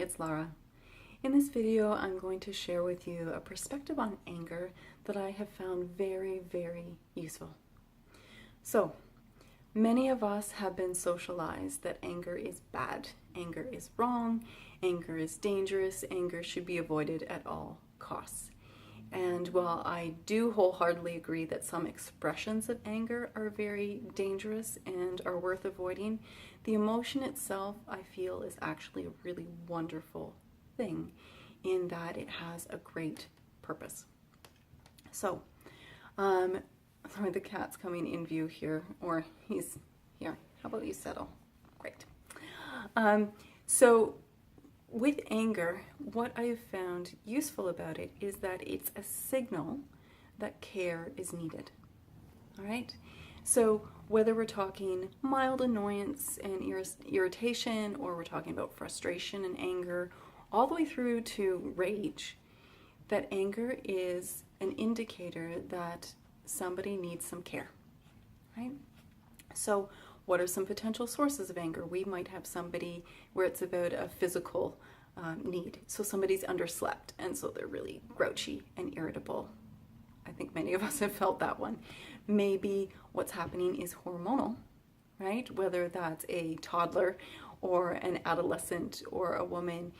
it's Laura. In this video, I'm going to share with you a perspective on anger that I have found very, very useful. So, many of us have been socialized that anger is bad, anger is wrong, anger is dangerous, anger should be avoided at all costs. And while I do wholeheartedly agree that some expressions of anger are very dangerous and are worth avoiding, the emotion itself, I feel, is actually a really wonderful thing in that it has a great purpose. So, sorry, the cat's coming in view here, or he's here. How about you settle? Great. So, with anger, what I have found useful about it is that it's a signal that care is needed. All right? So whether we're talking mild annoyance and irritation, or we're talking about frustration and anger, all the way through to rage, that anger is an indicator that somebody needs some care, right? So what are some potential sources of anger? We might have somebody where it's about a physical need. So somebody's underslept, and so they're really grouchy and irritable. I think many of us have felt that one. Maybe what's happening is hormonal, right? Whether that's a toddler or an adolescent or a woman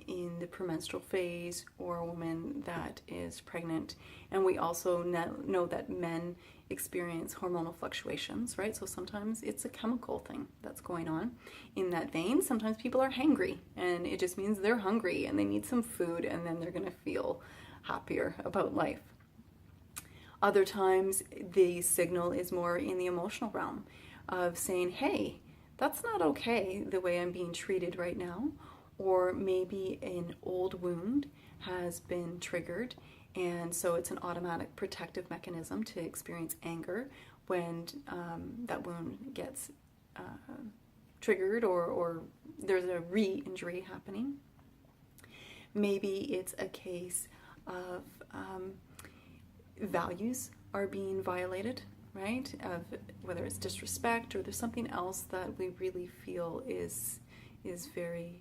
in the premenstrual phase or a woman that is pregnant. And we also know that men experience hormonal fluctuations, right? So sometimes it's a chemical thing that's going on in that vein. Sometimes people are hangry, and it just means they're hungry and they need some food, and then they're going to feel happier about life. Other times the signal is more in the emotional realm of saying, hey, that's not okay the way I'm being treated right now. Or maybe an old wound has been triggered, and so it's an automatic protective mechanism to experience anger when that wound gets triggered, or there's a re-injury happening. Maybe it's a case of values are being violated, right? Of whether it's disrespect or there's something else that we really feel is very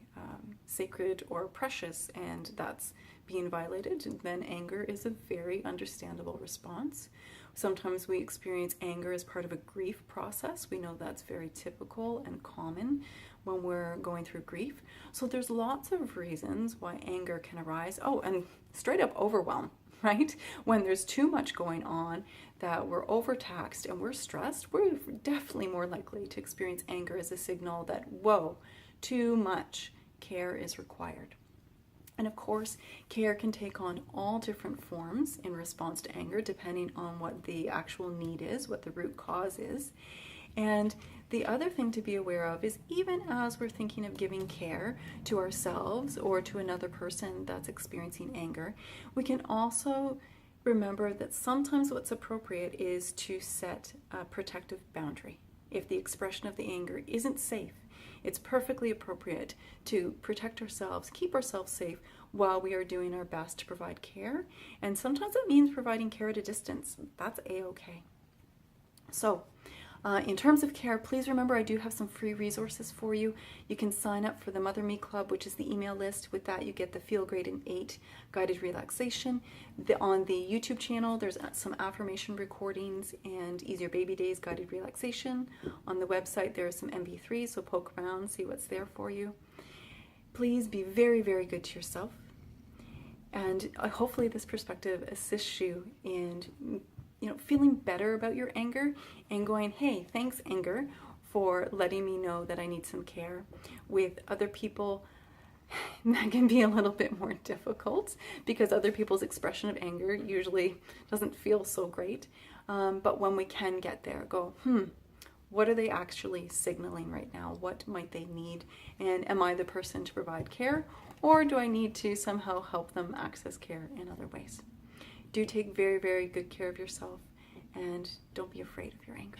sacred or precious, and that's being violated, and then anger is a very understandable response. Sometimes we experience anger as part of a grief process. We know that's very typical and common when we're going through grief. So there's lots of reasons why anger can arise. Oh, and straight up overwhelm, right? When there's too much going on, that we're overtaxed and we're stressed, we're definitely more likely to experience anger as a signal that, whoa, too much care is required. And of course, care can take on all different forms in response to anger, depending on what the actual need is, what the root cause is. And the other thing to be aware of is, even as we're thinking of giving care to ourselves or to another person that's experiencing anger, we can also remember that sometimes what's appropriate is to set a protective boundary. If the expression of the anger isn't safe, it's perfectly appropriate to protect ourselves, keep ourselves safe while we are doing our best to provide care. And sometimes it means providing care at a distance. That's a-okay. So, in terms of care, please remember I do have some free resources for you. You can sign up for the Mother Me Club, which is the email list. With that, you get the Feel Great in 8 guided relaxation. On the YouTube channel, there's some affirmation recordings and Easier Baby Days guided relaxation. On the website, there are some MP3s, so poke around, see what's there for you. Please be very, very good to yourself. And hopefully this perspective assists you in feeling better about your anger and going, hey, thanks, anger, for letting me know that I need some care. With other people, that can be a little bit more difficult because other people's expression of anger usually doesn't feel so great. But when we can get there, go, what are they actually signaling right now? What might they need? And am I the person to provide care? Or do I need to somehow help them access care in other ways? Do take very, very good care of yourself, and don't be afraid of your anger.